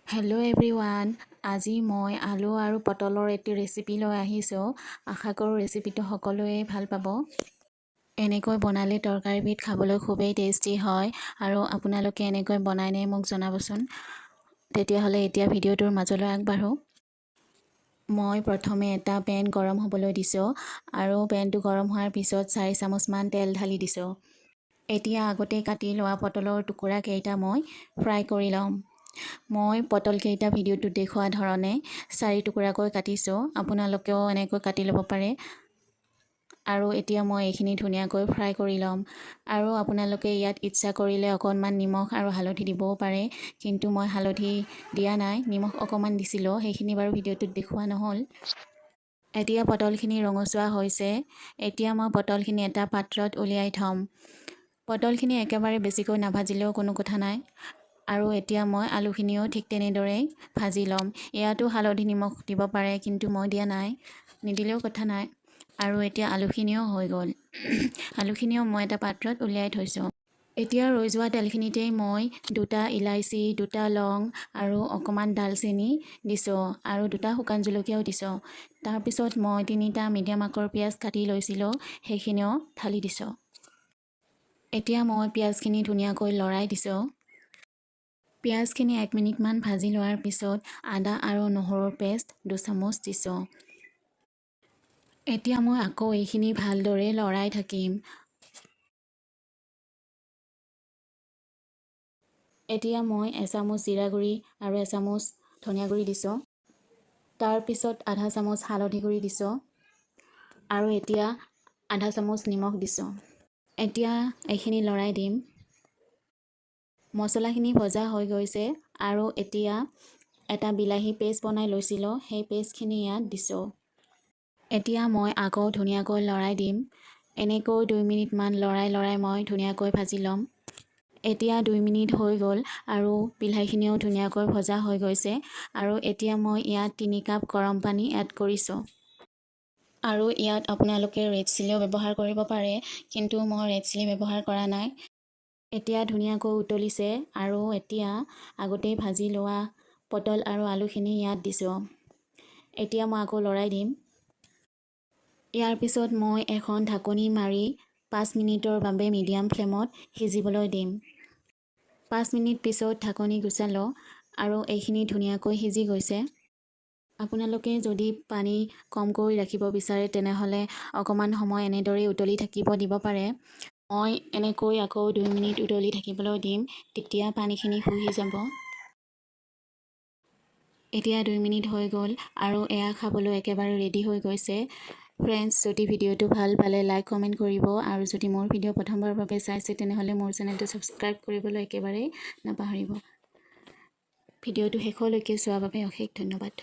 Hello' everyone, আজি মই আলু আৰু পটলৰ এটি ৰেচিপি লৈ আহিছোঁ। আশা কৰোঁ ৰেচিপিটো সকলোৱে ভাল পাব। এনেকৈ বনালে তৰকাৰীবিধ খাবলৈ খুবেই টেষ্টি হয় আৰু আপোনালোকে এনেকৈ বনাইনে মোক জনাবচোন। তেতিয়াহ'লে এতিয়া ভিডিঅ'টোৰ মাজলৈ আগবাঢ়োঁ। মই প্ৰথমে এটা পেন গৰম হ'বলৈ দিছোঁ আৰু পেনটো গৰম হোৱাৰ পিছত 4 চামুচমান তেল ঢালি দিছোঁ। এতিয়া আগতে কাটি লোৱা পটলৰ টুকুৰাকেইটা মই ফ্ৰাই কৰি ল'ম। মই পটলকেইটা ভিডিঅ'টোত দেখুওৱা ধৰণে 4 টুকুৰাকৈ কাটিছোঁ। আপোনালোকেও এনেকৈ কাটি ল'ব পাৰে। আৰু এতিয়া মই এইখিনি ধুনীয়াকৈ ফ্ৰাই কৰি ল'ম। আৰু আপোনালোকে ইয়াত ইচ্ছা কৰিলে অকণমান নিমখ আৰু হালধি দিবও পাৰে, কিন্তু মই হালধি দিয়া নাই, নিমখ অকণমান দিছিলোঁ, সেইখিনি বাৰু ভিডিঅ'টোত দেখুওৱা নহ'ল। এতিয়া পটলখিনি ৰঙচুৱা হৈছে। এতিয়া মই পটলখিনি এটা পাত্ৰত উলিয়াই থ'ম। পটলখিনি একেবাৰে বেছিকৈ নাভাজিলেও কোনো কথা নাই। আৰু এতিয়া মই আলুখিনিও ঠিক তেনেদৰেই ভাজি ল'ম। ইয়াতো হালধি নিমখ দিব পাৰে, কিন্তু মই দিয়া নাই, নিদিলেও কথা নাই। আৰু এতিয়া আলুখিনিও হৈ গ'ল। আলুখিনিও মই এটা পাত্ৰত উলিয়াই থৈছোঁ। এতিয়া ৰৈ যোৱা তেলখিনিতেই মই 2টা ইলাচি, 2টা লং আৰু অকণমান ডালচেনি দিছোঁ আৰু 2টা শুকান জলকীয়াও দিছোঁ। তাৰপিছত মই 3টা মিডিয়াম আকাৰ পিঁয়াজ কাটি লৈছিলোঁ, সেইখিনিও ঢালি দিছোঁ। এতিয়া মই পিঁয়াজখিনি ধুনীয়াকৈ লৰাই দিছোঁ। পিঁয়াজখিনি 1 মিনিটমান ভাজি লোৱাৰ পিছত আদা আৰু নহৰুৰ পেষ্ট 2 চামুচ দিছোঁ। এতিয়া মই আকৌ এইখিনি ভালদৰে লৰাই থাকিম। এতিয়া মই 1 চামুচ জিৰা গুড়ি আৰু 1 চামুচ ধনিয়া গুড়ি দিছোঁ। তাৰপিছত আধা চামুচ হালধি গুড়ি দিছোঁ আৰু এতিয়া আধা চামুচ নিমখ দিছোঁ। এতিয়া এইখিনি লৰাই দিম। মছলাখিনি ভজা হৈ গৈছে আৰু এতিয়া এটা বিলাহী পেষ্ট বনাই লৈছিলোঁ, সেই পেষ্টখিনি ইয়াত দিছোঁ। এতিয়া মই আকৌ ধুনীয়াকৈ লৰাই দিম। এনেকৈ 2 মিনিটমান লৰাই মই ধুনীয়াকৈ ভাজি ল'ম। এতিয়া 2 মিনিট হৈ গ'ল আৰু বিলাহীখিনিও ধুনীয়াকৈ ভজা হৈ গৈছে। আৰু এতিয়া মই ইয়াত 3 কাপ গৰম পানী এড কৰিছোঁ। আৰু ইয়াত আপোনালোকে ৰেড চিলিও ব্যৱহাৰ কৰিব পাৰে, কিন্তু মই ৰেড চিলি ব্যৱহাৰ কৰা নাই। এতিয়া ধুনীয়াকৈ উতলিছে আৰু এতিয়া আগতেই ভাজি লোৱা পটল আৰু আলুখিনি ইয়াত দিছোঁ। এতিয়া মই আকৌ লৰাই দিম। ইয়াৰ পিছত মই এখন ঢাকনি মাৰি 5 মিনিটৰ বাবে মিডিয়াম ফ্লেমত সিজিবলৈ দিম। 5 মিনিট পিছত ঢাকনি গুচালোঁ আৰু এইখিনি ধুনীয়াকৈ সিজি গৈছে। আপোনালোকে যদি পানী কমকৈ ৰাখিব বিচাৰে তেনেহ'লে অকণমান সময় এনেদৰেই উতলি থাকিব দিব পাৰে। মই এনেকৈ আকৌ 2 মিনিট উতলি থাকিবলৈ দিম, তেতিয়া পানীখিনি শুহি যাব। এতিয়া 2 মিনিট হৈ গ'ল আৰু এয়া খাবলৈ একেবাৰে ৰেডি হৈ গৈছে। ফ্ৰেণ্ডছ, যদি ভিডিঅ'টো ভাল পালে লাইক কমেণ্ট কৰিব আৰু যদি মোৰ ভিডিঅ' প্ৰথমবাৰৰ বাবে চাইছে তেনেহ'লে মোৰ চেনেলটো ছাবস্ক্ৰাইব কৰিবলৈ একেবাৰেই নাপাহৰিব। ভিডিঅ'টো শেষলৈকে চোৱাৰ বাবে অশেষ ধন্যবাদ।